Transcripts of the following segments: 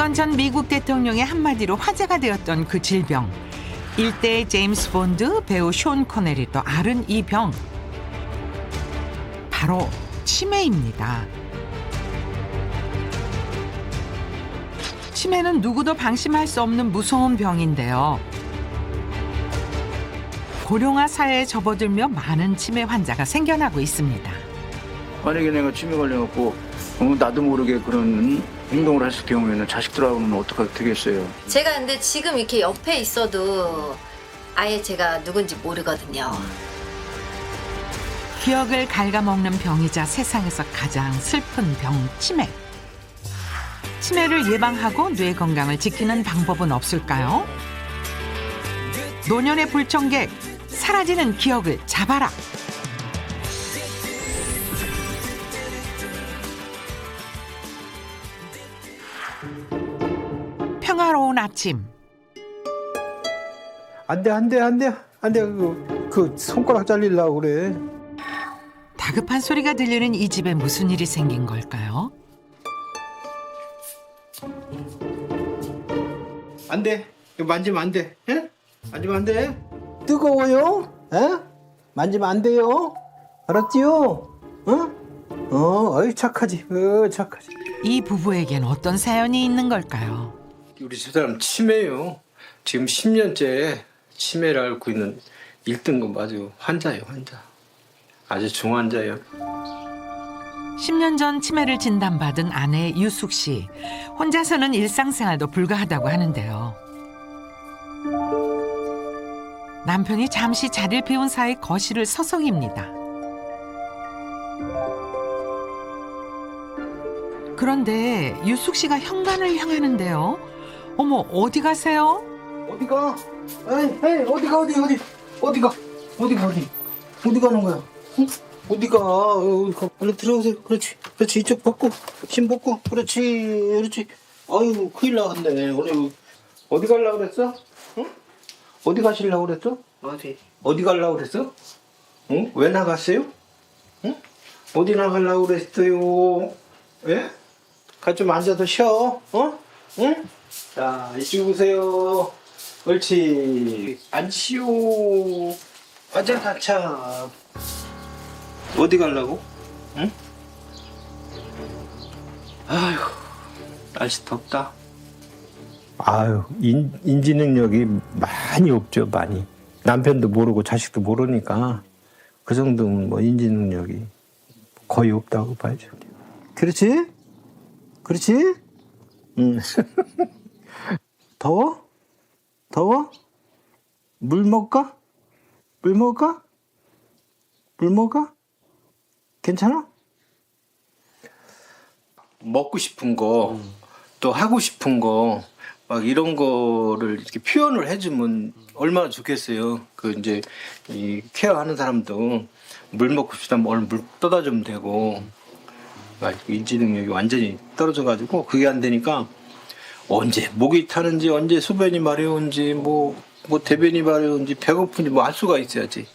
레이건 전 미국 대통령의 한마디로 화제가 되었던 그 질병. 일대의 제임스 본드, 배우 숀 코네리 또 앓은 이 병. 바로 치매입니다. 치매는 누구도 방심할 수 없는 무서운 병인데요. 고령화 사회에 접어들며 많은 치매 환자가 생겨나고 있습니다. 만약에 내가 치매 걸려갖고 나도 모르게 그런 행동을 했을 경우에는 자식들하고는 어떻게 되겠어요? 제가 근데 지금 이렇게 옆에 있어도 아예 제가 누군지 모르거든요. 기억을 갉아먹는 병이자 세상에서 가장 슬픈 병, 치매. 치매를 예방하고 뇌 건강을 지키는 방법은 없을까요? 노년의 불청객, 사라지는 기억을 잡아라. 평화로운 아침. 안 돼. 그 손가락 잘리려고 그래. 다급한 소리가 들리는 이 집에 무슨 일이 생긴 걸까요? 안 돼. 이거 만지면 안 돼. 예? 만지면 안 돼. 뜨거워요? 예? 만지면 안 돼요. 알았지요? 어이 착하지. 착하지. 이 부부에겐 어떤 사연이 있는 걸까요? 우리 집사람 치매요. 지금 10년째 치매를 앓고 있는 1등급 아주 환자예요, 환자. 아주 중환자예요. 10년 전 치매를 진단받은 아내 유숙 씨. 혼자서는 일상생활도 불가하다고 하는데요. 남편이 잠시 자리를 비운 사이 거실을 서성입니다. 그런데 유숙 씨가 현관을 향하는데요. 어머, 어디 가세요? 어디가? 에이, 어디가? 어디 가는 거야? 응? 어디가? 얼른 들어오세요. 그렇지. 이쪽 벗고, 짐 벗고. 그렇지. 아유, 큰일 나갔네. 오늘 어디 가려고 그랬어? 응? 어디 가시려고 그랬어? 어디 가려고 그랬어? 응? 왜 나갔어요? 응? 어디 나가려고 그랬어요? 예? 같이 좀 앉아서 쉬어. 응? 자, 이쪽 오세요. 옳지. 앉으시오. 앉아, 참. 어디 가려고? 응? 아휴, 날씨 덥다. 아유, 인지 능력이 많이 없죠, 많이. 남편도 모르고 자식도 모르니까 그 정도면 뭐 인지 능력이 거의 없다고 봐야죠. 그렇지? 응. 더워? 물 먹을까? 괜찮아? 먹고 싶은 거, 또 하고 싶은 거, 막 이런 거를 이렇게 표현을 해주면 얼마나 좋겠어요. 그 이제 이 케어하는 사람도 물 먹고 싶다면 얼른 물 떠다 주면 되고, 인지 능력이 완전히 떨어져가지고 그게 안 되니까 언제 목이 타는지, 언제 소변이 마려운지, 뭐 대변이 마려운지, 배고픈지 뭐 알 수가 있어야지.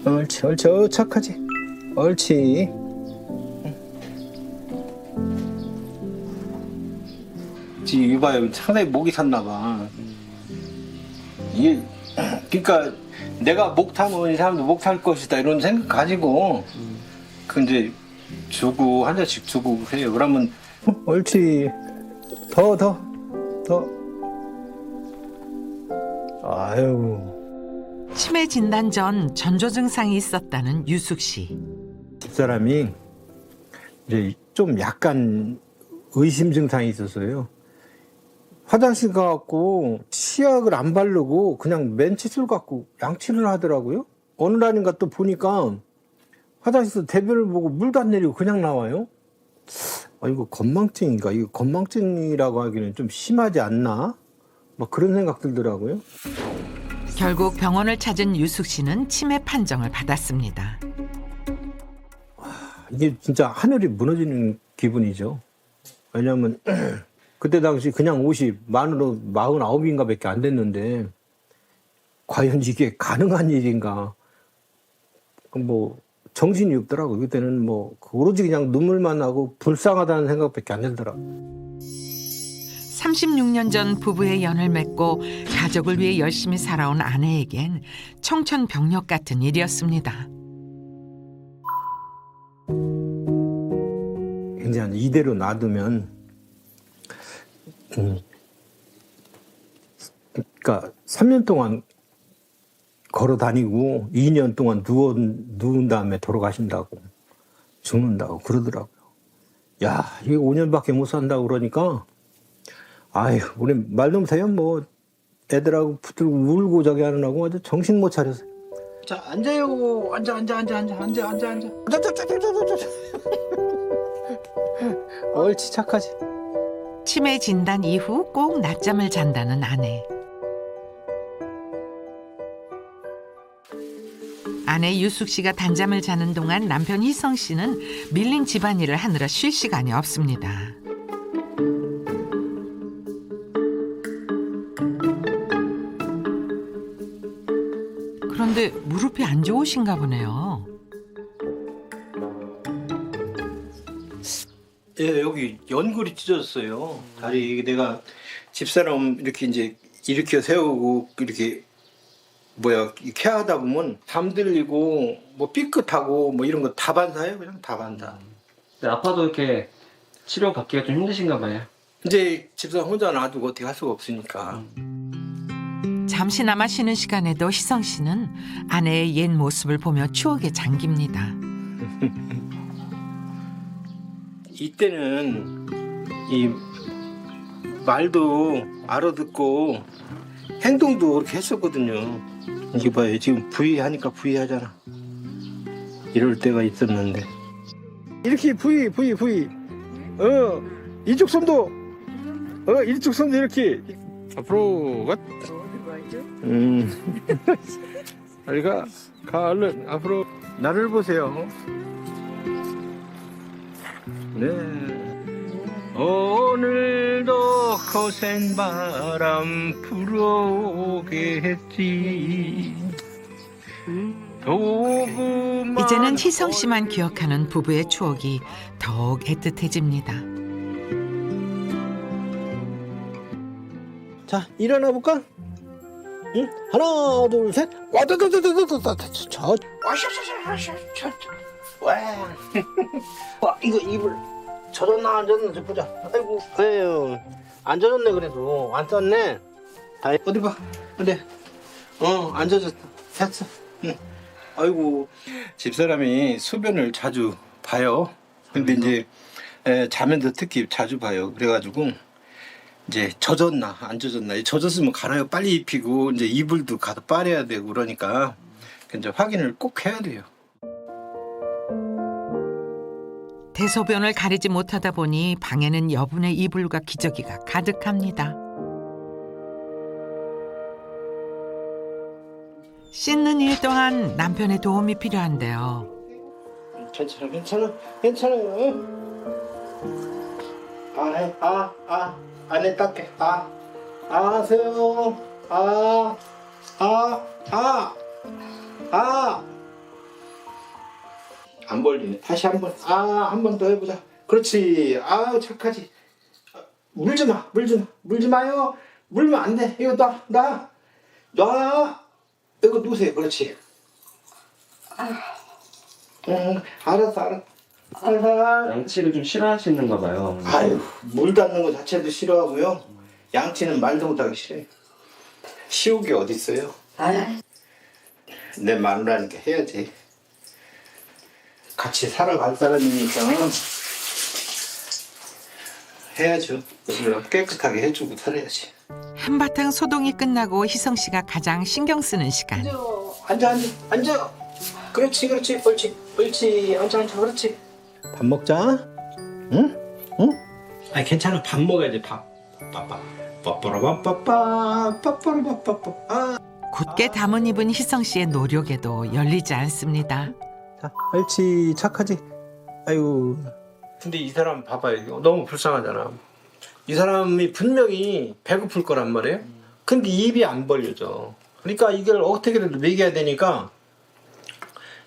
옳지, 착하지. 옳지. 이봐요, 상당히 목이 탔나 봐. 이게 그러니까 내가 목 타면 이 사람도 목 탈 것이다 이런 생각 가지고 그 이제 주고 한 잔씩 주고 해요. 그러면 옳지. 더. 아유. 치매 진단 전 전조 증상이 있었다는 유숙 씨. 집사람이 이제 좀 약간 의심 증상이 있었어요. 화장실 가갖고 치약을 안 바르고 그냥 맨칫솔 갖고 양치를 하더라고요. 어느 날인가 또 보니까 화장실에서 대변을 보고 물도 안 내리고 그냥 나와요. 이거 건망증인가? 이거 건망증이라고 하기는 좀 심하지 않나? 막 그런 생각 들더라고요. 결국 병원을 찾은 유숙 씨는 치매 판정을 받았습니다. 이게 진짜 하늘이 무너지는 기분이죠. 왜냐면 그때 당시 그냥 옷이 만으로 49인가 밖에 안 됐는데 과연 이게 가능한 일인가. 뭐 정신이 없더라고요. 그때는 뭐 오로지 그냥 눈물만 나고 불쌍하다는 생각밖에 안 들더라고요. 36년 전 부부의 연을 맺고 가족을 위해 열심히 살아온 아내에겐 청천벽력 같은 일이었습니다. 이제 이대로 놔두면 그러니까 3년 동안 걸어 다니고 2년 동안 누운 다음에 돌아가신다고 죽는다고 그러더라고요. 야, 이게 5년밖에 못 산다고 그러니까 아유, 우리 말도 못해요. 뭐 애들하고 붙들고 울고 저기 하느라고 아주 정신 못 차려서. 자, 앉아요. 앉아. 옳지, 착하지. 치매 진단 이후 꼭 낮잠을 잔다는 아내. 아내 유숙 씨가 단잠을 자는 동안 남편 희성 씨는 밀린 집안일을 하느라 쉴 시간이 없습니다. 그런데 무릎이 안 좋으신가 보네요. 예, 여기 연골이 찢어졌어요. 다리 이게 내가 집사람 이렇게 이제 일으켜 세우고 이렇게 케어하다 보면 잠들리고 뭐 삐끗하고 뭐 이런 거 다 반사예요. 그냥 다 반사. 아파도 이렇게 치료 받기가 좀 힘드신가 봐요. 이제 집사람 혼자 놔두고 어떻게 할 수가 없으니까. 잠시나마 쉬는 시간에도 희성 씨는 아내의 옛 모습을 보며 추억에 잠깁니다. 이때는 이 말도 알아듣고 행동도 그렇게 했었거든요. 이게 봐요. 지금 부위하니까 부위하잖아. 이럴 때가 있었는데. 이렇게 부위. 이쪽 손도 이렇게. 앞으로 가. 빨리 가 얼른 앞으로. 나를 보세요. 네. 오늘도 거센 바람 불어오겠지. 이제는 희성 씨만 기억하는 부부의 추억이 더욱 애틋해집니다. 자, 일어나 볼까? 응? 하나, 둘, 셋. 와, 이거 이불 젖었나 안 젖었나 보자. 아이고, 에휴, 안 젖었네 그래도. 안 떴네. 어디 봐. 어디? 안 젖었다. 됐어. 응. 아이고, 집사람이 소변을 자주 봐요. 근데 이제 자면서 특히 자주 봐요. 그래가지고 이제 젖었나 안 젖었나. 젖었으면 갈아요. 빨리 입히고 이제 이불도 가서 빨아야 되고 그러니까 이제 확인을 꼭 해야 돼요. 대소변을 가리지 못하다 보니 방에는 여분의 이불과 기저귀가 가득합니다. 씻는 일 또한 남편의 도움이 필요한데요. 괜찮아요. 안에 닦게. 하세요. 안 벌리네. 다시 한 번 더 해보자. 그렇지. 착하지. 물지 마요. 물면 안 돼. 이거 놔. 이거 누세요. 그렇지. 알았어. 양치를 좀 싫어하시는가 봐요. 아유, 물 닿는 거 자체도 싫어하고요. 양치는 말도 못하기 싫어요. 쉬운 게 어딨어요. 내 마누라니까 해야지. 같이 살아갈 사람이니까 해야죠. 깨끗하게 해주고 살아야지. 한바탕 소동이 끝나고 희성 씨가 가장 신경 쓰는 시간. 앉아. 그렇지. 옳지. 앉아. 그렇지. 밥 먹자. 응? 아니 괜찮아. 밥 먹어야지. 밥. 굳게 담은 입은 희성 씨의 노력에도 열리지 않습니다. 자, 옳지. 착하지. 아유. 근데 이 사람 봐봐요. 너무 불쌍하잖아. 이 사람이 분명히 배고플 거란 말이에요. 근데 입이 안 벌려져. 그러니까 이걸 어떻게든 먹여야 되니까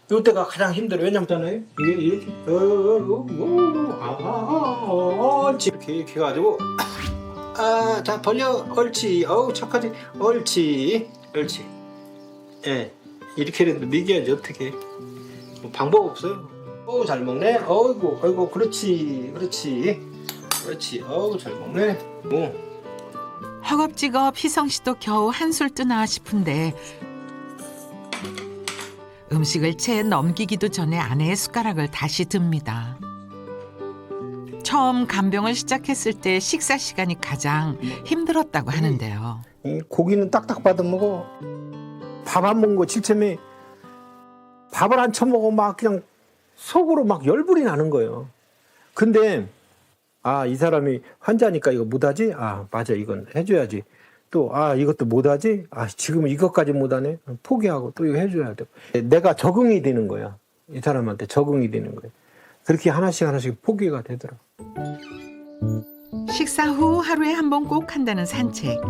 이때가 가장 힘들어요. 왜냐면잖아요. 이게 이렇게 이렇게 해가지고 자 벌려. 옳지. 어우 착하지. 옳지. 예, 이렇게라도 먹여야지 어떻게. 뭐 방법 없어요. 어우 잘 먹네. 어이구 그렇지. 어우 잘 먹네. 허겁지겁 희성 씨도 겨우 한술 뜨나 싶은데 음식을 채 넘기기도 전에 아내의 숟가락을 다시 듭니다. 처음 간병을 시작했을 때 식사 시간이 가장 힘들었다고 하는데요. 이 고기는 딱딱 받아 먹어. 밥 안 먹은 거 질체매 밥을 안 처먹어 막 그냥 속으로 막 열불이 나는 거예요. 근데 이 사람이 환자니까 이거 못하지? 맞아 이건 해줘야지. 또 이것도 못하지? 지금 이것까지 못하네? 포기하고 또 이거 해줘야 돼. 내가 적응이 되는 거야. 이 사람한테 적응이 되는 거야. 그렇게 하나씩 포기가 되더라. 식사 후 하루에 한 번 꼭 한다는 산책.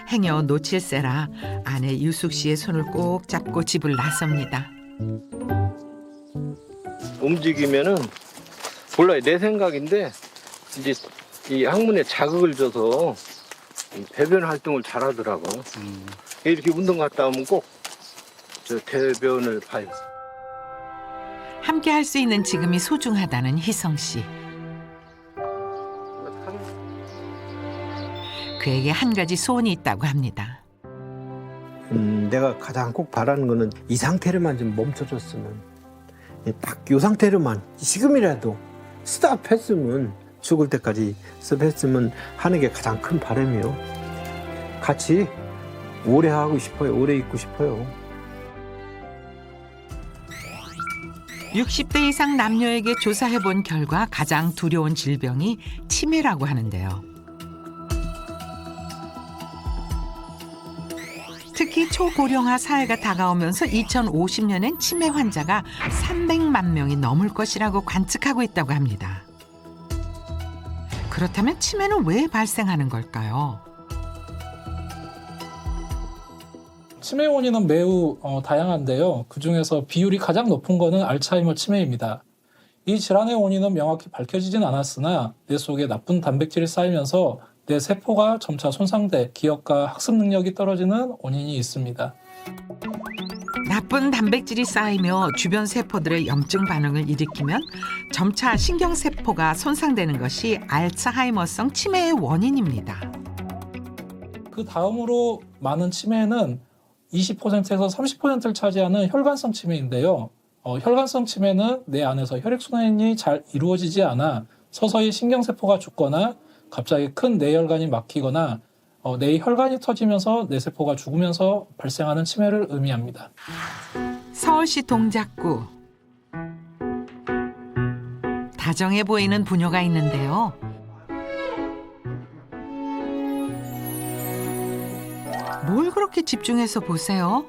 행여 놓칠세라 아내 유숙 씨의 손을 꼭 잡고 집을 나섭니다. 움직이면은 몰라요. 내 생각인데 이제 이 항문에 자극을 줘서 배변 활동을 잘하더라고. 이렇게 운동 갔다 오면 꼭 저 대변을 봐요. 함께 할 수 있는 지금이 소중하다는 희성 씨. 그에게 한 가지 소원이 있다고 합니다. 내가 가장 꼭 바라는 거는 이 상태로만 좀 멈춰줬으면, 딱 이 상태로만 지금이라도 스탑했으면, 죽을 때까지 스탑했으면 하는 게 가장 큰 바람이요. 같이 오래 하고 싶어요. 오래 있고 싶어요. 60대 이상 남녀에게 조사해본 결과 가장 두려운 질병이 치매라고 하는데요. 특히 초고령화 사회가 다가오면서 2050년엔 치매 환자가 300만 명이 넘을 것이라고 관측하고 있다고 합니다. 그렇다면 치매는 왜 발생하는 걸까요? 치매 원인은 매우 다양한데요. 그중에서 비율이 가장 높은 것은 알츠하이머 치매입니다. 이 질환의 원인은 명확히 밝혀지진 않았으나 뇌 속에 나쁜 단백질이 쌓이면서 뇌 세포가 점차 손상돼 기억과 학습 능력이 떨어지는 원인이 있습니다. 나쁜 단백질이 쌓이며 주변 세포들의 염증 반응을 일으키면 점차 신경세포가 손상되는 것이 알츠하이머성 치매의 원인입니다. 그 다음으로 많은 치매는 20%에서 30%를 차지하는 혈관성 치매인데요. 혈관성 치매는 뇌 안에서 혈액순환이 잘 이루어지지 않아 서서히 신경세포가 죽거나 갑자기 큰 뇌혈관이 막히거나 뇌 혈관이 터지면서 뇌세포가 죽으면서 발생하는 치매를 의미합니다. 서울시 동작구. 다정해 보이는 부녀가 있는데요. 뭘 그렇게 집중해서 보세요?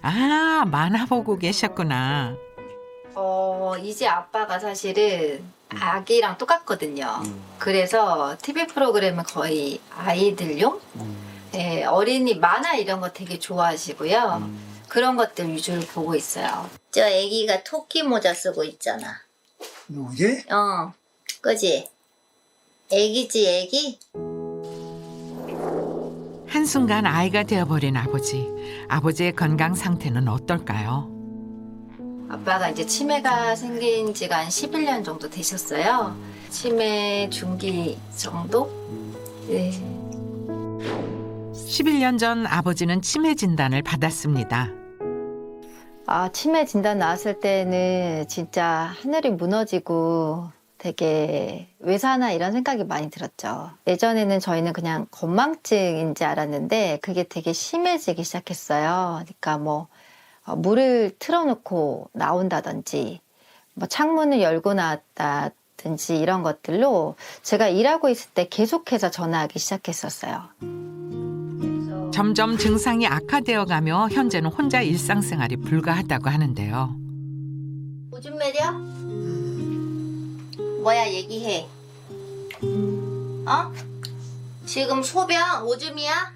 만화 보고 계셨구나. 이제 아빠가 사실은 아기랑 똑같거든요. 그래서 TV 프로그램은 거의 아이들용? 네, 어린이 만화 이런 거 되게 좋아하시고요. 그런 것들 위주로 보고 있어요. 저 애기가 토끼 모자 쓰고 있잖아. 누구게? 그지? 애기지, 애기? 한순간 아이가 되어버린 아버지. 아버지의 건강 상태는 어떨까요? 아빠가 이제 치매가 생긴 지가 한 11년 정도 되셨어요. 치매 중기 정도? 네. 11년 전 아버지는 치매 진단을 받았습니다. 치매 진단 나왔을 때는 진짜 하늘이 무너지고 되게 왜 사나 이런 생각이 많이 들었죠. 예전에는 저희는 그냥 건망증인지 알았는데 그게 되게 심해지기 시작했어요. 그러니까 물을 틀어놓고 나온다든지 창문을 열고 나왔다든지 이런 것들로 제가 일하고 있을 때 계속해서 전화하기 시작했었어요. 점점 증상이 악화되어가며 현재는 혼자 일상생활이 불가하다고 하는데요. 오줌 매려? 뭐야, 얘기해. 지금 소변 오줌이야?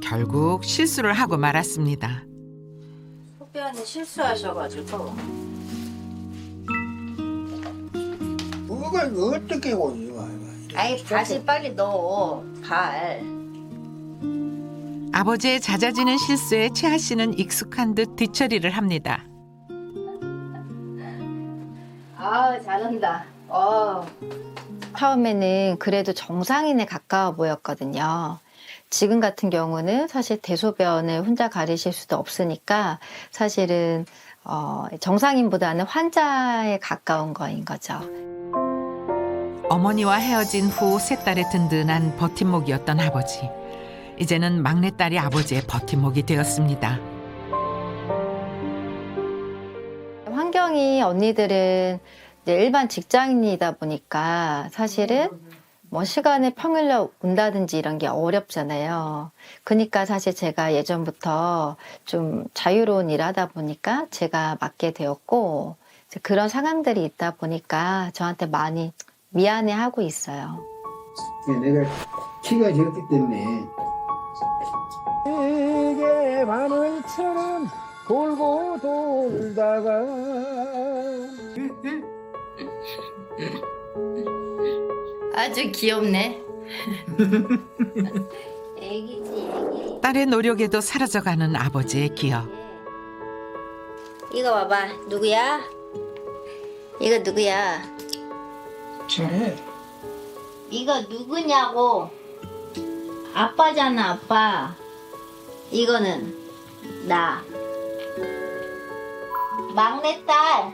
결국 실수를 하고 말았습니다. 소변을 실수하셔가지고 그걸 어떻게 오지? 아이 다시 빨리 넣어. 발. 아버지의 잦아지는 실수에 채아 씨는 익숙한 듯 뒤처리를 합니다. 아, 잘한다. 처음에는 그래도 정상인에 가까워 보였거든요. 지금 같은 경우는 사실 대소변을 혼자 가리실 수도 없으니까 사실은 정상인보다는 환자에 가까운 거인 거죠. 어머니와 헤어진 후 세 딸의 든든한 버팀목이었던 아버지. 이제는 막내딸이 아버지의 버팀목이 되었습니다. 환경이 언니들은 이제 일반 직장인이다 보니까 사실은 뭐 시간에 평일날 온다든지 이런 게 어렵잖아요. 그러니까 사실 제가 예전부터 좀 자유로운 일을 하다 보니까 제가 맡게 되었고 이제 그런 상황들이 있다 보니까 저한테 많이 미안해하고 있어요. 내가 키가 적기 때문에 이게 바늘처럼 돌고 돌다가 아주 귀엽네. 애기지 애기. 딸의 노력에도 사라져가는 아버지의 기억. 이거 봐봐. 누구야? 이거 누구야? 잘해. 이거 누구냐고. 아빠잖아 아빠. 이거는 나. 막내딸.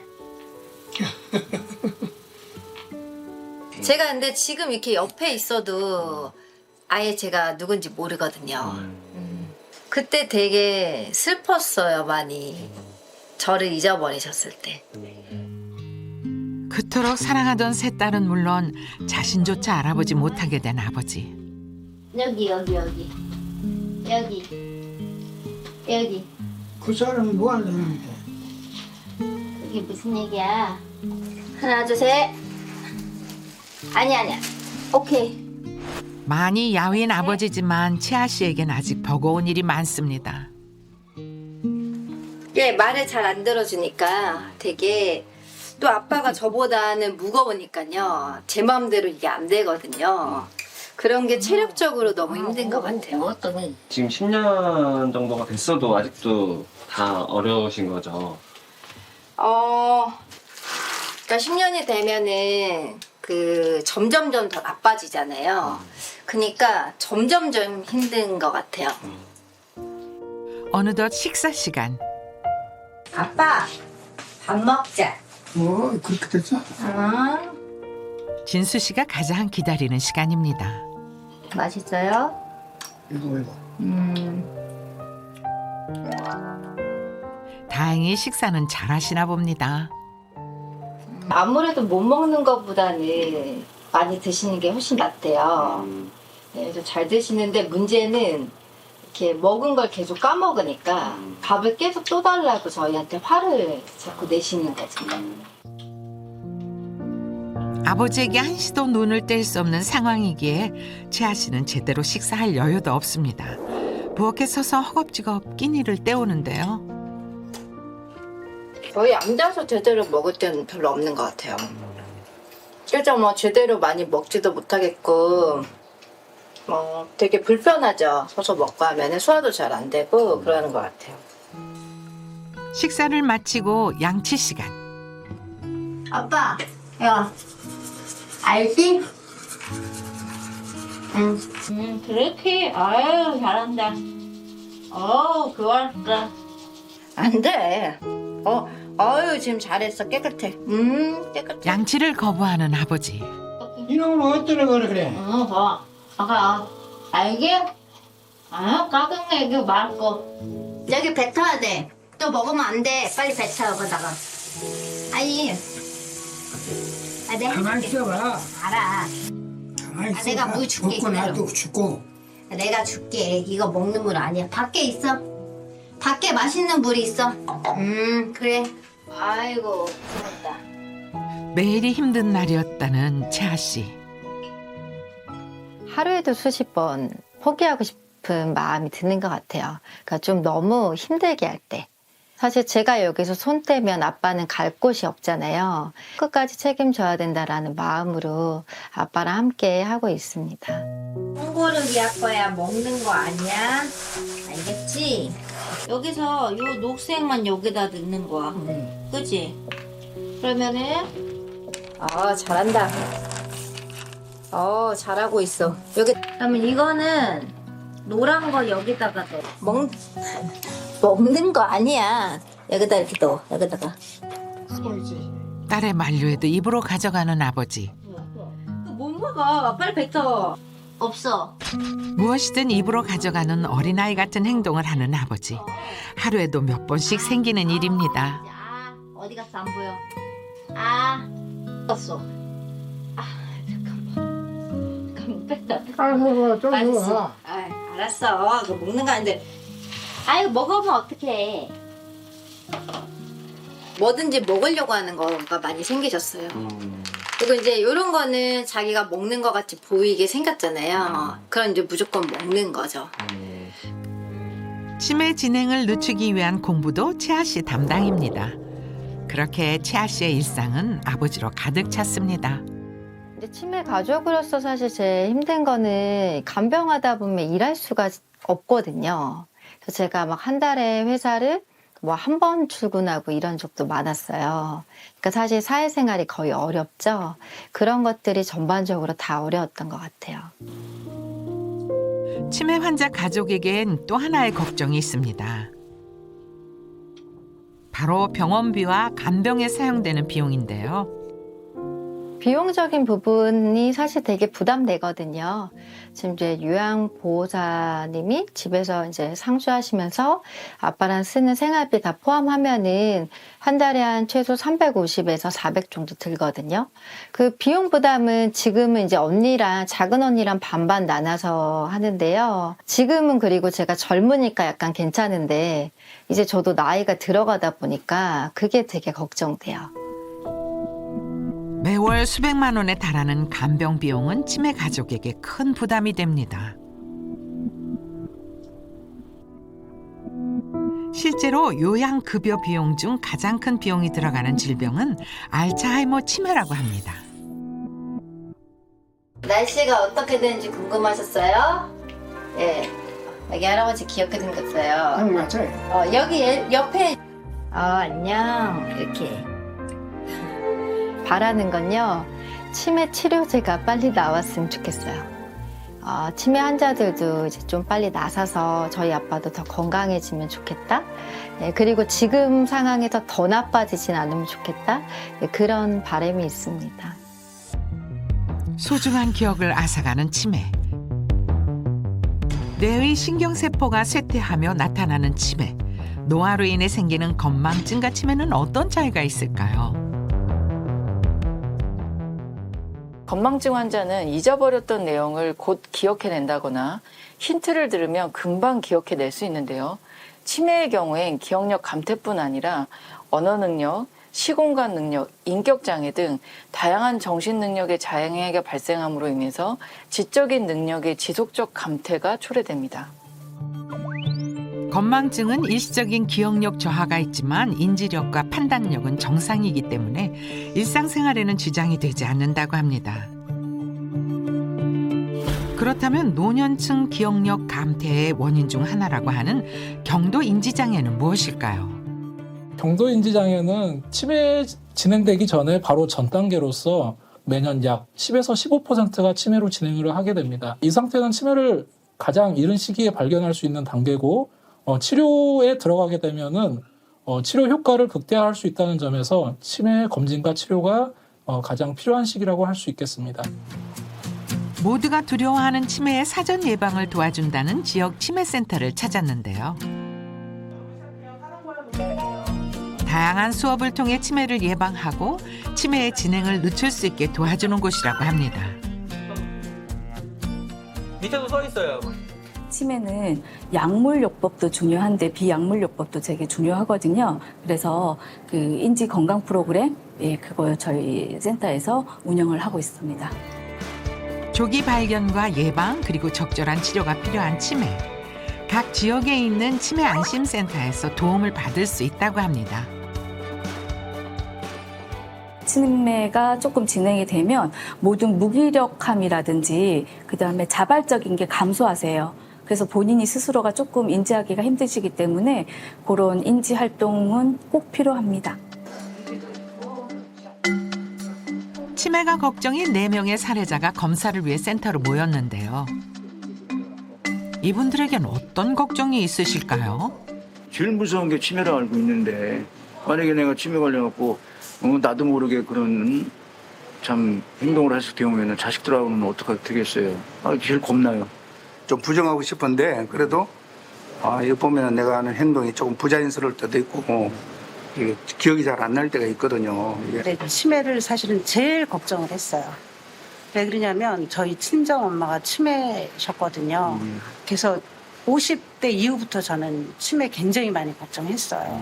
제가 근데 지금 이렇게 옆에 있어도 아예 제가 누군지 모르거든요. 그때 되게 슬펐어요, 많이. 저를 잊어버리셨을 때. 그토록 사랑하던 세 딸은 물론 자신조차 알아보지 못하게 된 아버지. 여기. 그 사람은 뭐 하려는데? 이게 무슨 얘기야? 하나 둘 셋. 아니야. 오케이. 많이 야윈 아버지지만 채아 씨에겐 아직 버거운 일이 많습니다. 예, 말을 잘 안 들어주니까 되게 또 아빠가 저보다는 무거우니까요. 제 마음대로 이게 안 되거든요. 그런 게 체력적으로 너무 힘든 것 같아요. 지금 10년 정도가 됐어도 아직도 다 어려우신 거죠? 그러니까 10년이 되면은 그 점점점 더 나빠지잖아요. 그러니까 점점점 힘든 것 같아요. 어느덧 식사 시간. 아빠 밥 먹자. 뭐 그렇게 됐어? 진수 씨가 가장 기다리는 시간입니다. 맛있어요? 이거. 다행히 식사는 잘하시나 봅니다. 아무래도 못 먹는 것보다는 많이 드시는 게 훨씬 낫대요. 네, 그래서 잘 드시는데 문제는 이렇게 먹은 걸 계속 까먹으니까 밥을 계속 또 달라고 저희한테 화를 자꾸 내시는 거죠. 아버지에게 한시도 눈을 뗄 수 없는 상황이기에 채아 씨는 제대로 식사할 여유도 없습니다. 부엌에 서서 허겁지겁 끼니를 때우는데요. 거의 앉아서 제대로 먹을 때는 별로 없는 것 같아요. 그래서 뭐 제대로 많이 먹지도 못하겠고 되게 불편하죠. 서서 먹고 하면 소화도 잘 안 되고 그러는 것 같아요. 식사를 마치고 양치 시간. 아빠, 야, 알지? 그렇게. 아유, 잘한다. 좋았어. 안 돼. 아유 지금 잘했어. 깨끗해. 깨끗해. 양치를 거부하는 아버지. 이놈은 어쩌려 그래? 아가, 알게? 까ቅ내, 말고. 여기 뱉어야 돼. 또 먹으면 안 돼. 빨리 뱉어, 거다가. 아니. 내가 가만히 해줄게. 있어봐. 알아. 가만히 있어봐. 내가 물 줄게, 먹고 나도 그대로. 죽고. 내가 줄게. 이거 먹는 물 아니야. 밖에 있어. 밖에 맛있는 물이 있어. 그래. 아이고 고맙다. 매일이 힘든 날이었다는 채아 씨. 하루에도 수십 번 포기하고 싶은 마음이 드는 것 같아요. 그러니까 좀 너무 힘들게 할 때. 사실 제가 여기서 손 떼면 아빠는 갈 곳이 없잖아요. 끝까지 책임져야 된다라는 마음으로 아빠랑 함께 하고 있습니다. 홍보를 위할 거야. 먹는 거 아니야. 알겠지? 여기서 요 녹색만 여기다 넣는 거야. 그치? 그러면은 잘한다. 잘하고 있어. 여기 그러면 이거는 노란 거 여기다가 넣어. 먹는 거 아니야. 여기다 이렇게 넣어. 여기다가. 딸의 만류에도 입으로 가져가는 아버지. 못 먹어. 빨리 뱉어. 없어. 무엇이든 입으로 가져가는 어린아이 같은 행동을 하는 아버지. 하루에도 몇 번씩 생기는 일입니다. 어디 갔어? 안 보여. 없어. 잠깐만 뺐다. 좀 알았어. 알았어. 그거 먹는 거 아닌데. 이거 먹으면 어떡해. 뭐든지 먹으려고 하는 거가 많이 생기셨어요. 그리고 이제 이런 거는 자기가 먹는 거 같이 보이게 생겼잖아요. 그럼 이제 무조건 먹는 거죠. 치매 진행을 늦추기 위한 공부도 채아 씨 담당입니다. 그렇게 채아 씨의 일상은 아버지로 가득 찼습니다. 근데 치매 가족으로서 사실 제일 힘든 거는 간병하다 보면 일할 수가 없거든요. 그래서 제가 막 한 달에 회사를 뭐 한 번 출근하고 이런 적도 많았어요. 그러니까 사실 사회생활이 거의 어렵죠. 그런 것들이 전반적으로 다 어려웠던 것 같아요. 치매 환자 가족에겐 또 하나의 걱정이 있습니다. 바로 병원비와 간병에 사용되는 비용인데요. 비용적인 부분이 사실 되게 부담되거든요. 지금 이제 요양보호사님이 집에서 이제 상주하시면서 아빠랑 쓰는 생활비 다 포함하면은 한 달에 한 최소 350에서 400 정도 들거든요. 그 비용 부담은 지금은 이제 언니랑 작은 언니랑 반반 나눠서 하는데요. 지금은 그리고 제가 젊으니까 약간 괜찮은데 이제 저도 나이가 들어가다 보니까 그게 되게 걱정돼요. 매월 수백만 원에 달하는 간병 비용은 치매 가족에게 큰 부담이 됩니다. 실제로 요양급여 비용 중 가장 큰 비용이 들어가는 질병은 알츠하이머 치매라고 합니다. 날씨가 어떻게 되는지 궁금하셨어요? 예. 여기 할아버지 귀엽게 생겼어요. 맞아요. 여기 옆에. 안녕. 이렇게. 바라는 건요, 치매 치료제가 빨리 나왔으면 좋겠어요. 치매 환자들도 이제 좀 빨리 나서서 저희 아빠도 더 건강해지면 좋겠다. 네, 그리고 지금 상황에서 더 나빠지진 않으면 좋겠다. 네, 그런 바람이 있습니다. 소중한 기억을 앗아가는 치매. 뇌의 신경세포가 쇠퇴하며 나타나는 치매. 노화로 인해 생기는 건망증과 치매는 어떤 차이가 있을까요? 건망증 환자는 잊어버렸던 내용을 곧 기억해낸다거나 힌트를 들으면 금방 기억해낼 수 있는데요. 치매의 경우엔 기억력 감퇴뿐 아니라 언어 능력, 시공간 능력, 인격 장애 등 다양한 정신 능력의 장애가 발생함으로 인해서 지적인 능력의 지속적 감퇴가 초래됩니다. 건망증은 일시적인 기억력 저하가 있지만 인지력과 판단력은 정상이기 때문에 일상생활에는 지장이 되지 않는다고 합니다. 그렇다면 노년층 기억력 감퇴의 원인 중 하나라고 하는 경도 인지장애는 무엇일까요? 경도 인지장애는 치매 진행되기 전에 바로 전 단계로서 매년 약 10에서 15%가 치매로 진행을 하게 됩니다. 이 상태는 치매를 가장 이른 시기에 발견할 수 있는 단계고 치료에 들어가게 되면은 치료 효과를 극대화할 수 있다는 점에서 치매 검진과 치료가 가장 필요한 시기라고 할 수 있겠습니다. 모두가 두려워하는 치매의 사전 예방을 도와준다는 지역 치매센터를 찾았는데요. 다양한 수업을 통해 치매를 예방하고 치매의 진행을 늦출 수 있게 도와주는 곳이라고 합니다. 밑에도 써 있어요. 치매는 약물요법도 중요한데 비약물요법도 되게 중요하거든요. 그래서 그 인지 건강 프로그램, 그거 저희 센터에서 운영을 하고 있습니다. 조기 발견과 예방 그리고 적절한 치료가 필요한 치매. 각 지역에 있는 치매 안심센터에서 도움을 받을 수 있다고 합니다. 치매가 조금 진행이 되면 모든 무기력함이라든지 그다음에 자발적인 게 감소하세요. 그래서 본인이 스스로가 조금 인지하기가 힘드시기 때문에 그런 인지 활동은 꼭 필요합니다. 치매가 걱정인 4명의 사례자가 검사를 위해 센터로 모였는데요. 이분들에겐 어떤 걱정이 있으실까요? 제일 무서운 게 치매라 알고 있는데 만약에 내가 치매 걸려갖고 나도 모르게 그런 참 행동을 했을 경우에는 자식들하고는 어떻게 되겠어요? 제일 겁나요. 좀 부정하고 싶은데 그래도 이거 보면 내가 하는 행동이 조금 부자연스러울 때도 있고 이게 기억이 잘 안 날 때가 있거든요. 이게. 네, 치매를 사실은 제일 걱정을 했어요. 왜 그러냐면 저희 친정 엄마가 치매셨거든요. 그래서 50대 이후부터 저는 치매 굉장히 많이 걱정했어요.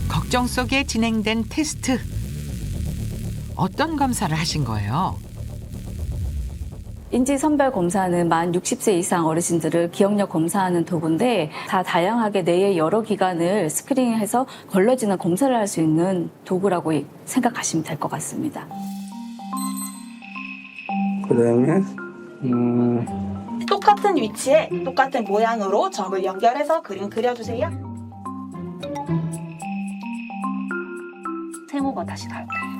걱정 속에 진행된 테스트. 어떤 검사를 하신 거예요? 인지선별 검사는 만 60세 이상 어르신들을 기억력 검사하는 도구인데 다 다양하게 뇌의 여러 기관을 스크린ing해서 걸러지는 검사를 할 수 있는 도구라고 생각하시면 될 것 같습니다. 그다음에 똑같은 위치에 똑같은 모양으로 점을 연결해서 그림 그려주세요. 세모가 다시 나올까요?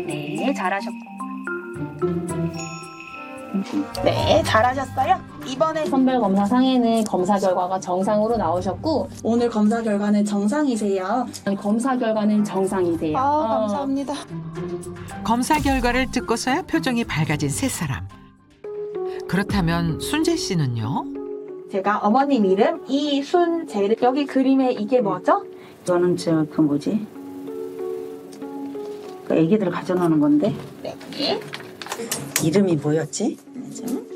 네, 잘하셨고. 네, 잘하셨어요. 이번에 선별 검사 상에는 검사 결과가 정상으로 나오셨고 오늘 검사 결과는 정상이세요. 검사 결과는 정상이세요. 감사합니다. 검사 결과를 듣고서야 표정이 밝아진 세 사람. 그렇다면 순재 씨는요? 제가 어머님 이름 이순재. 여기 그림에 이게 뭐죠? 저는 그 뭐지? 그 애기들 가져노는 건데 네. 이름이 뭐였지?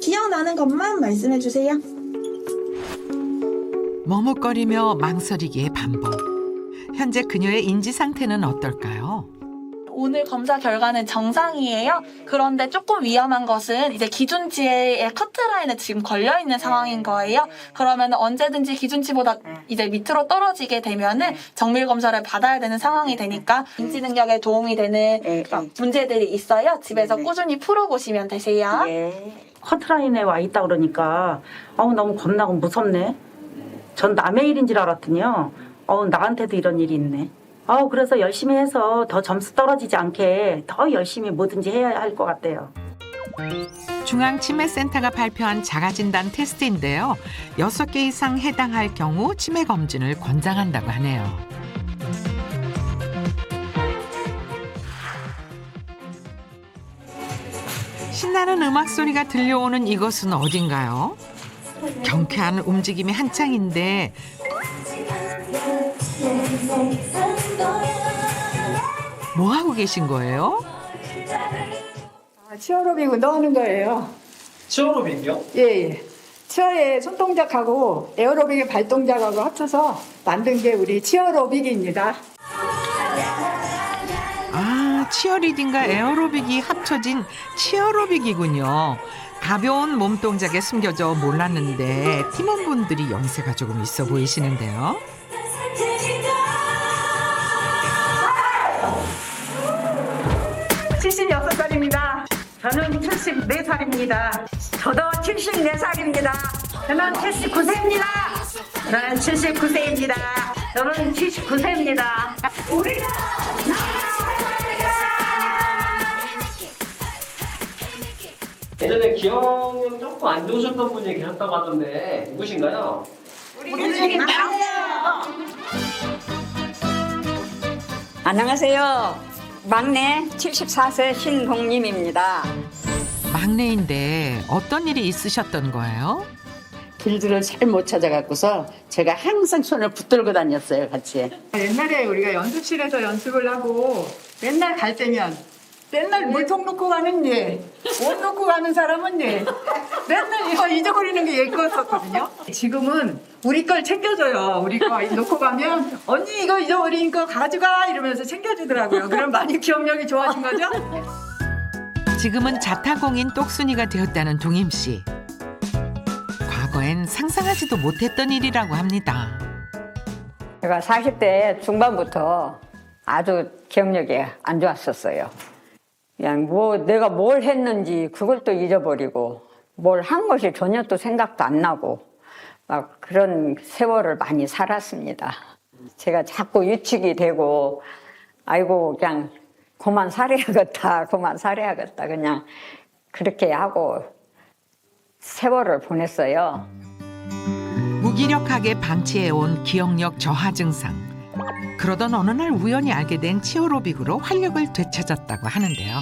기억나는 것만 말씀해 주세요. 머뭇거리며 망설이기의 반복. 현재 그녀의 인지 상태는 어떨까요? 오늘 검사 결과는 정상이에요. 그런데 조금 위험한 것은 이제 기준치의 커트라인에 지금 걸려 있는 상황인 거예요. 그러면 언제든지 기준치보다 이제 밑으로 떨어지게 되면은 정밀 검사를 받아야 되는 상황이 되니까 인지 능력에 도움이 되는 문제들이 있어요. 집에서 꾸준히 풀어보시면 되세요. 커트라인에 와 있다 그러니까 너무 겁나고 무섭네. 전 남의 일인 줄 알았더니요. 나한테도 이런 일이 있네. 그래서 열심히 해서 더 점수 떨어지지 않게 더 열심히 뭐든지 해야 할 것 같아요. 중앙치매센터가 발표한 자가진단 테스트인데요. 6개 이상 해당할 경우 치매 검진을 권장한다고 하네요. 신나는 음악 소리가 들려오는 이곳은 어딘가요? 경쾌한 움직임이 한창인데 뭐 하고 계신 거예요? 치어로빅 운동하는 거예요. 치어로빅이요? 예. 치어의 손동작하고 에어로빅의 발동작하고 합쳐서 만든 게 우리 치어로빅입니다. 치어리딩과 에어로빅이 합쳐진 치어로빅이군요. 가벼운 몸 동작에 숨겨져 몰랐는데 팀원분들이 영세가 조금 있어 보이시는데요. 저는 74살입니다. 저도 74살입니다. 저는 79세입니다. 저는 79세입니다. 저는 79세입니다. 우리가 예전에 기억력 조금 안 좋으셨던 분이 계셨다고 하던데 누구신가요? 안녕하세요. 막내 74세 신동님입니다. 막내인데 어떤 일이 있으셨던 거예요? 길들을 잘 못 찾아갖고서 제가 항상 손을 붙들고 다녔어요, 같이. 옛날에 우리가 연습실에서 연습을 하고 맨날 갈 때면 맨날 물통 놓고 가는 예, 옷 놓고 가는 사람은 예, 맨날 이거 잊어버리는 게 예뻤었거든요. 지금은 우리 걸 챙겨줘요. 우리 거 놓고 가면 언니 이거 잊어버린 거 가져가 이러면서 챙겨주더라고요. 그럼 많이 기억력이 좋아진 거죠? 지금은 자타공인 똑순이가 되었다는 동임 씨. 과거에 과거엔 상상하지도 못했던 일이라고 합니다. 제가 40대 중반부터 아주 기억력이 안 좋았었어요. 그냥 내가 뭘 했는지 그걸 또 잊어버리고 뭘 한 것이 전혀 또 생각도 안 나고 막 그런 세월을 많이 살았습니다. 제가 자꾸 위축이 되고 아이고 그냥 그만 살아야겠다 그냥 그렇게 하고 세월을 보냈어요. 무기력하게 방치해온 기억력 저하 증상. 그러던 어느 날 우연히 알게 된 치어로빅으로 활력을 되찾았다고 하는데요.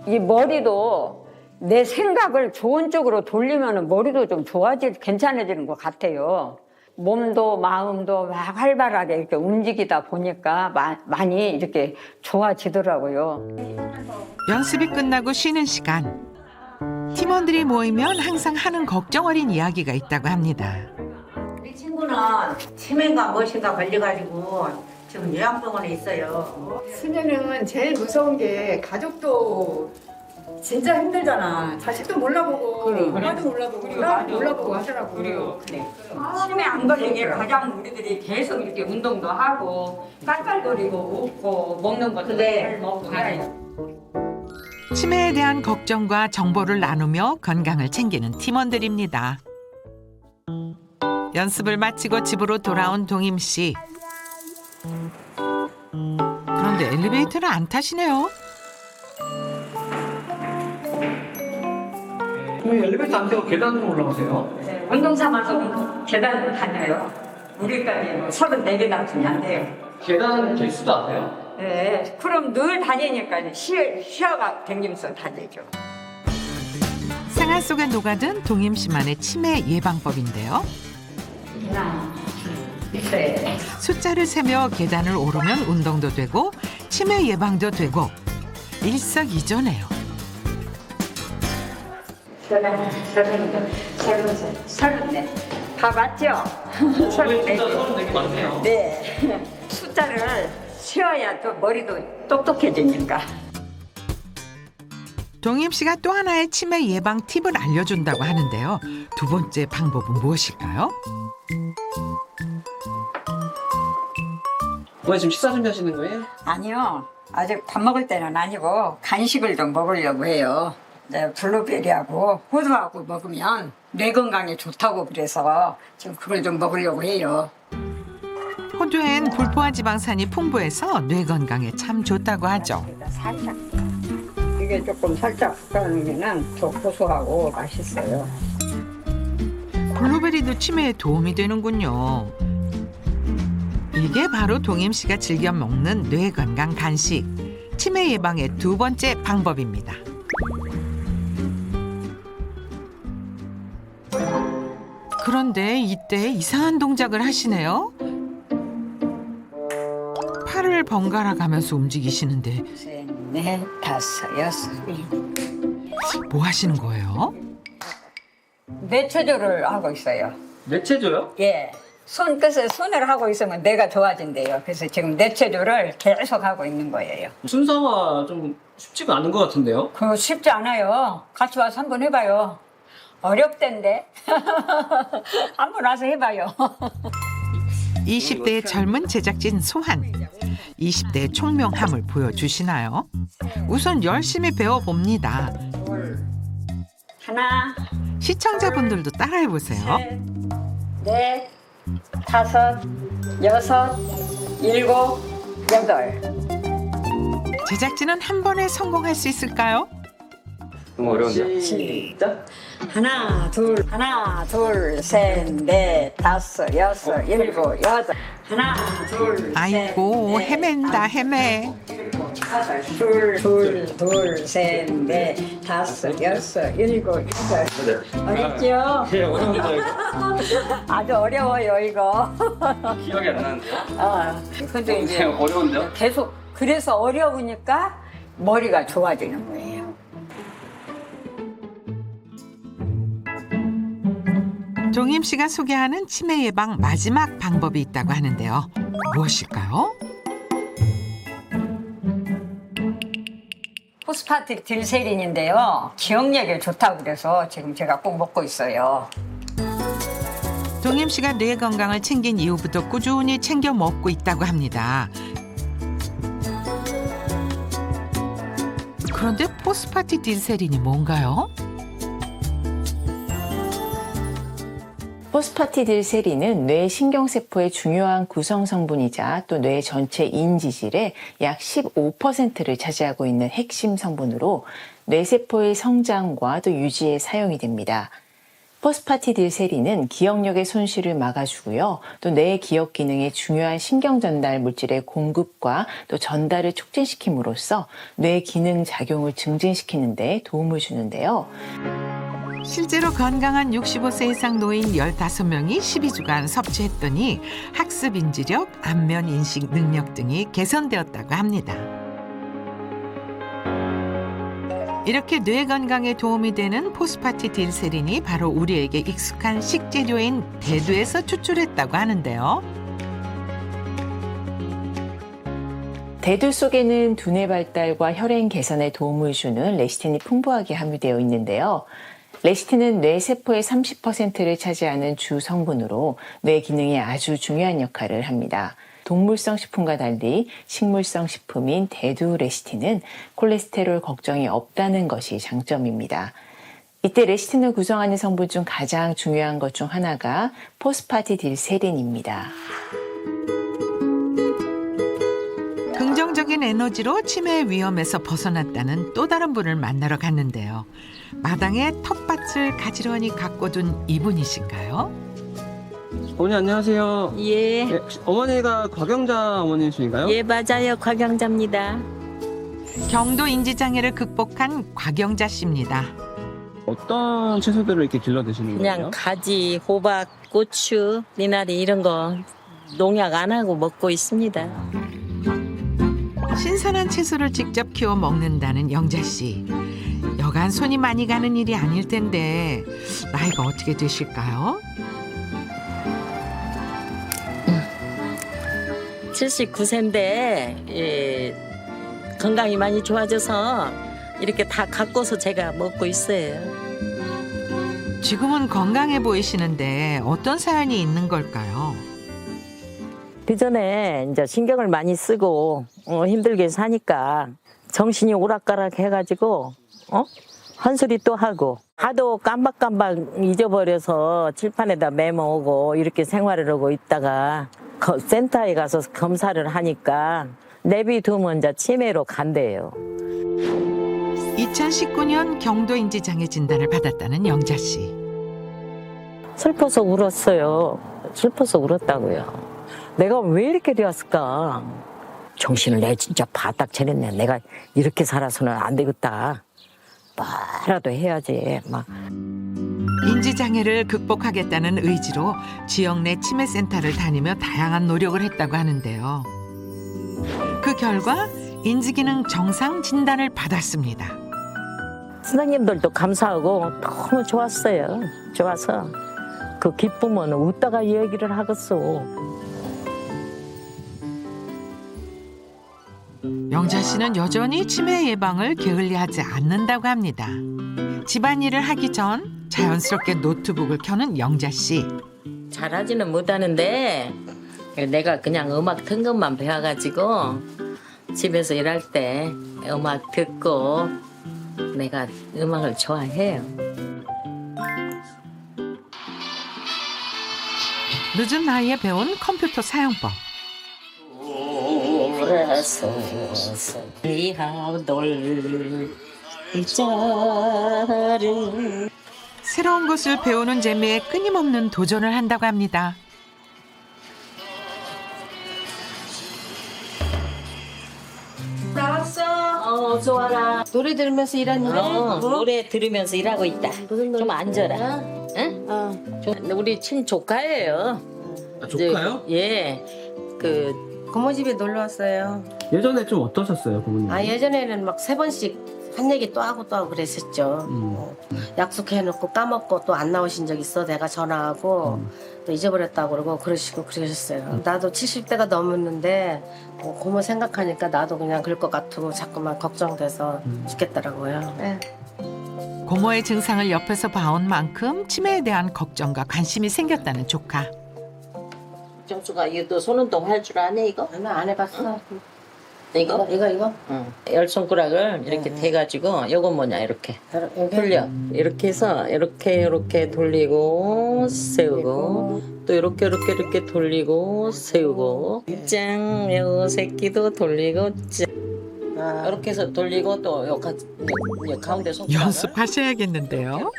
이 머리도 내 생각을 좋은 쪽으로 돌리면 머리도 좀 괜찮아지는 것 같아요. 몸도 마음도 막 활발하게 이렇게 움직이다 보니까 많이 이렇게 좋아지더라고요. 연습이 끝나고 쉬는 시간. 팀원들이 모이면 항상 하는 걱정 어린 이야기가 있다고 합니다. 우리 친구는 치매가 무엇인가 걸려가지고 지금 요양병원에 있어요. 수녀는 제일 무서운 게 가족도 진짜 힘들잖아. 자식도 몰라보고 엄마도 몰라보고 나도 몰라보고 하더라고. 그래. 치매 안 걸리게 가장 우리들이 계속 이렇게 운동도 하고 깔깔거리고 웃고 먹는 것도 잘 먹고 해요. 치매에 대한 걱정과 정보를 나누며 건강을 챙기는 팀원들입니다. 연습을 마치고 집으로 돌아온 동임 씨. 그런데 엘리베이터를 안 타시네요. 왜 엘리베이터 안 타고 계단으로 올라오세요? 운동 삼아서 계단을 다녀요. 우리까지 34계단쯤이 안 돼요. 계단 개수도 안 돼요? 네, 그럼 늘 다니니까 쉬어가 댕기면서 다니죠. 생활 속에 녹아든 동임 씨만의 치매 예방법인데요. 하나, 둘, 셋. 숫자를 세며 계단을 오르면 운동도 되고 치매 예방도 되고 일석이조네요. 서른넷. 다 맞죠? 진짜 34개 많네요. 네. 숫자를 쉬어야 또 머리도 똑똑해지니까. 동임 씨가 또 하나의 치매 예방 팁을 알려준다고 하는데요. 두 번째 방법은 무엇일까요? 어머니 지금 식사 준비하시는 거예요? 아니요. 아직 밥 먹을 때는 아니고 간식을 좀 먹으려고 해요. 네, 블루베리하고 호두하고 먹으면 뇌 건강에 좋다고 그래서 지금 그걸 좀 먹으려고 해요. 호두엔 불포화 지방산이 풍부해서 뇌 건강에 참 좋다고 하죠. 살짝 이게 조금 살짝 볶아놓으면 더 고소하고 맛있어요. 블루베리도 치매에 도움이 되는군요. 이게 바로 동임 씨가 즐겨 먹는 뇌 건강 간식. 치매 예방의 두 번째 방법입니다. 그런데 이때 이상한 동작을 하시네요. 팔을 번갈아 가면서 움직이시는데 셋, 넷, 다섯, 여섯, 일곱. 뭐 하시는 거예요? 뇌체조를 하고 있어요. 뇌체조요? 예. 손끝에 손을 하고 있으면 뇌가 좋아진대요. 그래서 지금 뇌체조를 계속 하고 있는 거예요. 순서가 좀 쉽지가 않은 것 같은데요? 그거 쉽지 않아요. 같이 와서 한번 해봐요. 어렵던데. 한번 와서 해봐요. 20대의 젊은 제작진 소한. 20대의 총명함을 보여주시나요? 우선 열심히 배워봅니다. 하나, 시청자분들도 따라해보세요. 셋, 넷, 다섯, 여섯, 일곱, 여덟. 제작진은 한 번에 성공할 수 있을까요? 너무 어려운데요? 시작. 하나, 둘, 셋, 넷, 다섯, 여섯, 일곱, 여덟. 하나, 둘, 셋, 아이고 넷, 헤맨다 헤매. 둘, 셋, 넷, 다섯, 여섯, 일곱, 여덟. 어렵죠? 네, 어려운데요, 이거? 아주 어려워요, 이거. 기억이 안 나는데요? 근데 이제 어려운데요? 계속 그래서 어려우니까 머리가 좋아지는 거예요. 종임 씨가 소개하는 치매 예방 마지막 방법이 있다고 하는데요. 무엇일까요? 포스파티 딜세린인데요. 기억력에 좋다고 그래서 지금 제가 꼭 먹고 있어요. 동임 씨가 뇌 건강을 챙긴 이후부터 꾸준히 챙겨 먹고 있다고 합니다. 그런데 포스파티딜세린이 뭔가요? 포스파티딜세린은 뇌 신경세포의 중요한 구성 성분이자 또 뇌 전체 인지질의 약 15%를 차지하고 있는 핵심 성분으로 뇌세포의 성장과 또 유지에 사용이 됩니다. 포스파티딜세린은 기억력의 손실을 막아주고요. 또 뇌 기억 기능에 중요한 신경 전달 물질의 공급과 또 전달을 촉진시킴으로써 뇌 기능 작용을 증진시키는 데 도움을 주는데요. 실제로 건강한 65세 이상 노인 15명이 12주간 섭취했더니 학습 인지력, 안면 인식 능력 등이 개선되었다고 합니다. 이렇게 뇌 건강에 도움이 되는 포스파티딜세린이 바로 우리에게 익숙한 식재료인 대두에서 추출했다고 하는데요. 대두 속에는 두뇌 발달과 혈행 개선에 도움을 주는 레시틴이 풍부하게 함유되어 있는데요. 레시틴은 뇌세포의 30%를 차지하는 주 성분으로 뇌 기능에 아주 중요한 역할을 합니다. 동물성 식품과 달리 식물성 식품인 대두 레시틴은 콜레스테롤 걱정이 없다는 것이 장점입니다. 이때 레시틴을 구성하는 성분 중 가장 중요한 것 중 하나가 포스파티딜세린입니다. 긍정적인 에너지로 치매 위험에서 벗어났다는 또 다른 분을 만나러 갔는데요. 마당에 텃밭을 가지런히 가꿔둔 이분이신가요? 어머니 안녕하세요. 예. 네, 어머니가 곽영자 어머니이신가요? 예, 맞아요. 곽영자입니다. 경도 인지장애를 극복한 곽영자 씨입니다. 어떤 채소들을 이렇게 길러 드시는 거예요? 그냥 가지, 호박, 고추, 미나리 이런 거 농약 안 하고 먹고 있습니다. 신선한 채소를 직접 키워 먹는다는 영자 씨. 여간 손이 많이 가는 일이 아닐 텐데 나이가 어떻게 되실까요? 79세인데 예, 건강이 많이 좋아져서 이렇게 다 가꿔서 제가 먹고 있어요. 지금은 건강해 보이시는데 어떤 사연이 있는 걸까요? 그 전에 이제 신경을 많이 쓰고 힘들게 사니까 정신이 오락가락 해가지고 헛소리 또 하고 하도 깜박깜박 잊어버려서 칠판에다 메모오고 이렇게 생활을 하고 있다가 센터에 가서 검사를 하니까 내비두면 이제 치매로 간대요. 2019년 경도인지장애 진단을 받았다는 영자 씨. 슬퍼서 울었어요. 슬퍼서 울었다고요. 내가 왜 이렇게 되었을까? 정신을 내 진짜 바닥 차렸네. 내가 이렇게 살아서는 안 되겠다. 뭐라도 해야지. 막. 인지장애를 극복하겠다는 의지로 지역 내 치매센터를 다니며 다양한 노력을 했다고 하는데요. 그 결과 인지기능 정상 진단을 받았습니다. 선생님들도 감사하고 너무 좋았어요. 좋아서 그 기쁨은 웃다가 얘기를 하겠어. 영자 씨는 여전히 치매 예방을 게을리하지 않는다고 합니다. 집안일을 하기 전 자연스럽게 노트북을 켜는 영자 씨. 잘하지는 못하는데 내가 그냥 음악 튼 것만 배워가지고 집에서 일할 때 음악 듣고 내가 음악을 좋아해요. 늦은 나이에 배운 컴퓨터 사용법. 새로운 것을 배우는 재미에 끊임없는 도전을 한다고 합니다. 나왔어. 어서 와라. 노래 들으면서 일하는데? 노래 들으면서 일하고 있다. 좀 앉아라. 응? 우리 친조카예요. 아, 조카요? 예. 고모 집에 놀러 왔어요. 예전에 좀 어떠셨어요, 부모님? 예전에는 막 3번씩 한 얘기 또 하고 그랬었죠. 약속해놓고 까먹고 또 안 나오신 적 있어? 내가 전화하고 또 잊어버렸다고 그러고 그러셨어요. 나도 70대가 넘었는데 고모 생각하니까 나도 그냥 그럴 것 같고 자꾸만 걱정돼서 죽겠더라고요. 네. 고모의 증상을 옆에서 봐온 만큼 치매에 대한 걱정과 관심이 생겼다는 조카. 정수가 이거 손운동 할 줄 아네 이거? 나 안 해봤어. 이거? 이거? 응. 열 손가락을 이렇게 대가지고 이건 뭐냐 이렇게 돌려. 이렇게 해서 이렇게 돌리고 세우고 또 이렇게 돌리고 세우고 짱 요 새끼도 돌리고 짱 이렇게 해서 돌리고 또 요 가운데 손가락 연습하셔야겠는데요.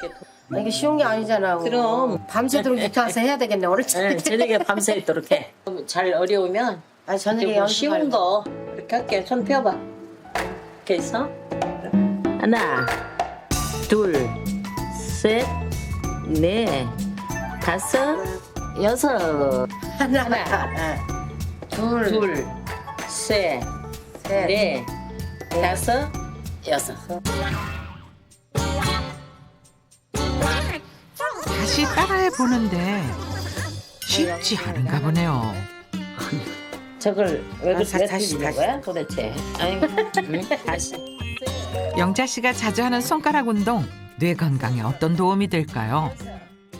이게 쉬운 게 아니잖아. 그럼 밤새도록 이렇게 와서 해야 되겠네. 오늘 저녁에 밤새 있도록 해. 잘 어려우면 아니 저녁에 뭐 쉬운 거 이렇게 할게. 손 펴봐. 이렇게 해서 하나, 둘, 셋, 넷, 다섯, 여섯. 하나, 둘, 셋, 넷, 다섯, 여섯. 다시 따라해 보는데 쉽지 않은가 보네요. 저걸 왜 틀리는 거야 도대체? 아이고, 다시. 영자 씨가 자주 하는 손가락 운동, 뇌 건강에 어떤 도움이 될까요?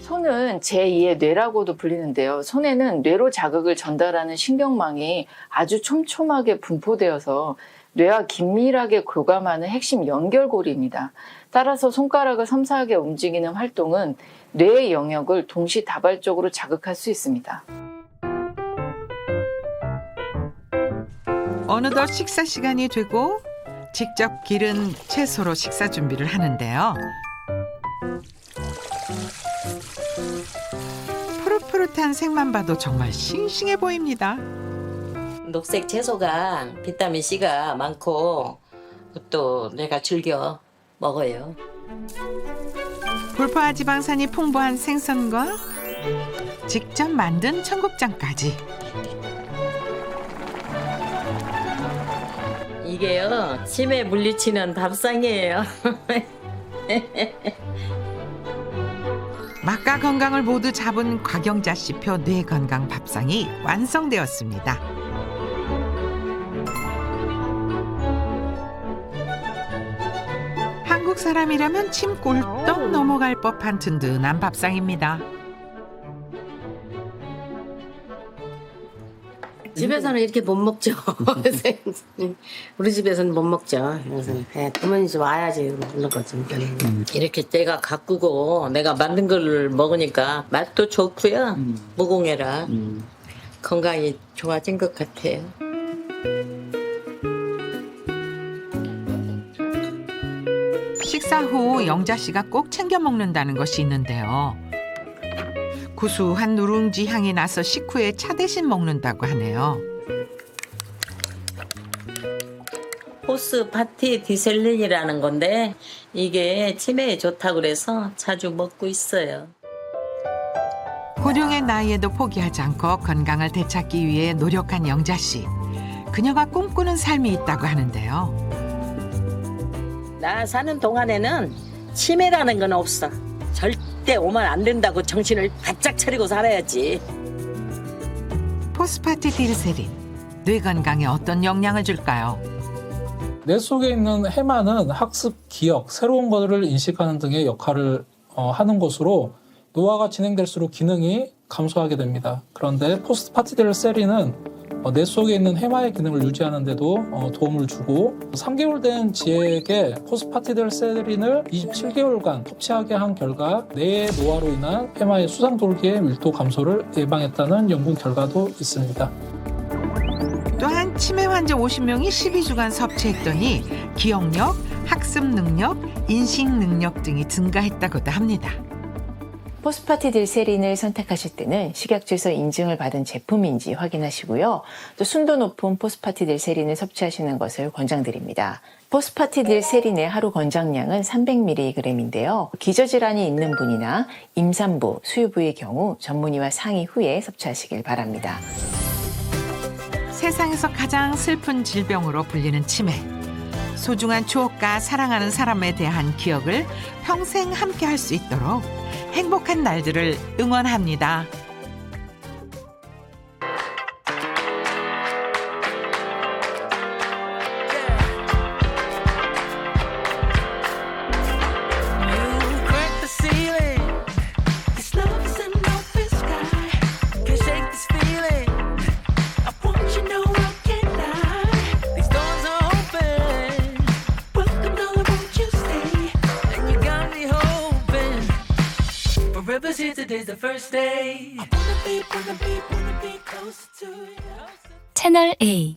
손은 제2의 뇌라고도 불리는데요. 손에는 뇌로 자극을 전달하는 신경망이 아주 촘촘하게 분포되어서 뇌와 긴밀하게 교감하는 핵심 연결고리입니다. 따라서 손가락을 섬세하게 움직이는 활동은 뇌의 영역을 동시다발적으로 자극할 수 있습니다. 어느덧 식사 시간이 되고 직접 기른 채소로 식사 준비를 하는데요. 푸릇푸릇한 색만 봐도 정말 싱싱해 보입니다. 녹색 채소가 비타민 C가 많고 또 내가 즐겨 먹어요. 불포화 지방산이 풍부한 생선과 직접 만든 청국장까지. 이게요 치매 물리치는 밥상이에요. 맛과 건강을 모두 잡은 곽영자 씨표 뇌 건강 밥상이 완성되었습니다. 한국 사람이라면 침 꿀떡 넘어갈 법한 든든한 밥상입니다. 집에서는 이렇게 못 먹죠. 우리 집에서는 못 먹죠. 그래서 부모님 집 와야지 먹는 거지. 이렇게 내가 가꾸고 내가 만든 걸 먹으니까 맛도 좋고요. 무공해라. 건강이 좋아진 것 같아요. 식사 후 영자 씨가 꼭 챙겨 먹는다는 것이 있는데요. 구수한 누룽지 향이 나서 식후에 차 대신 먹는다고 하네요. 포스파티 디셀린이라는 건데 이게 치매에 좋다고 그래서 자주 먹고 있어요. 고령의 나이에도 포기하지 않고 건강을 되찾기 위해 노력한 영자 씨. 그녀가 꿈꾸는 삶이 있다고 하는데요. 나 사는 동안에는 치매라는 건 없어. 절대 오면 안 된다고 정신을 바짝 차리고 살아야지. 포스파티딜세린, 뇌 건강에 어떤 영향을 줄까요? 뇌 속에 있는 해마는 학습, 기억, 새로운 것을 인식하는 등의 역할을 하는 것으로 노화가 진행될수록 기능이 감소하게 됩니다. 그런데 포스파티딜세린은 뇌 속에 있는 해마의 기능을 유지하는 데도 도움을 주고 3개월 된 지에게 포스파티딜세린을 27개월간 섭취하게 한 결과 뇌의 노화로 인한 해마의 수상돌기의 밀도 감소를 예방했다는 연구 결과도 있습니다. 또한 치매 환자 50명이 12주간 섭취했더니 기억력, 학습 능력, 인식 능력 등이 증가했다고도 합니다. 포스파티딜세린을 선택하실 때는 식약처에서 인증을 받은 제품인지 확인하시고요. 또 순도 높은 포스파티딜세린을 섭취하시는 것을 권장드립니다. 포스파티딜세린의 하루 권장량은 300mg인데요. 기저질환이 있는 분이나 임산부, 수유부의 경우 전문의와 상의 후에 섭취하시길 바랍니다. 세상에서 가장 슬픈 질병으로 불리는 치매. 소중한 추억과 사랑하는 사람에 대한 기억을 평생 함께 할 수 있도록 행복한 날들을 응원합니다. 채널 A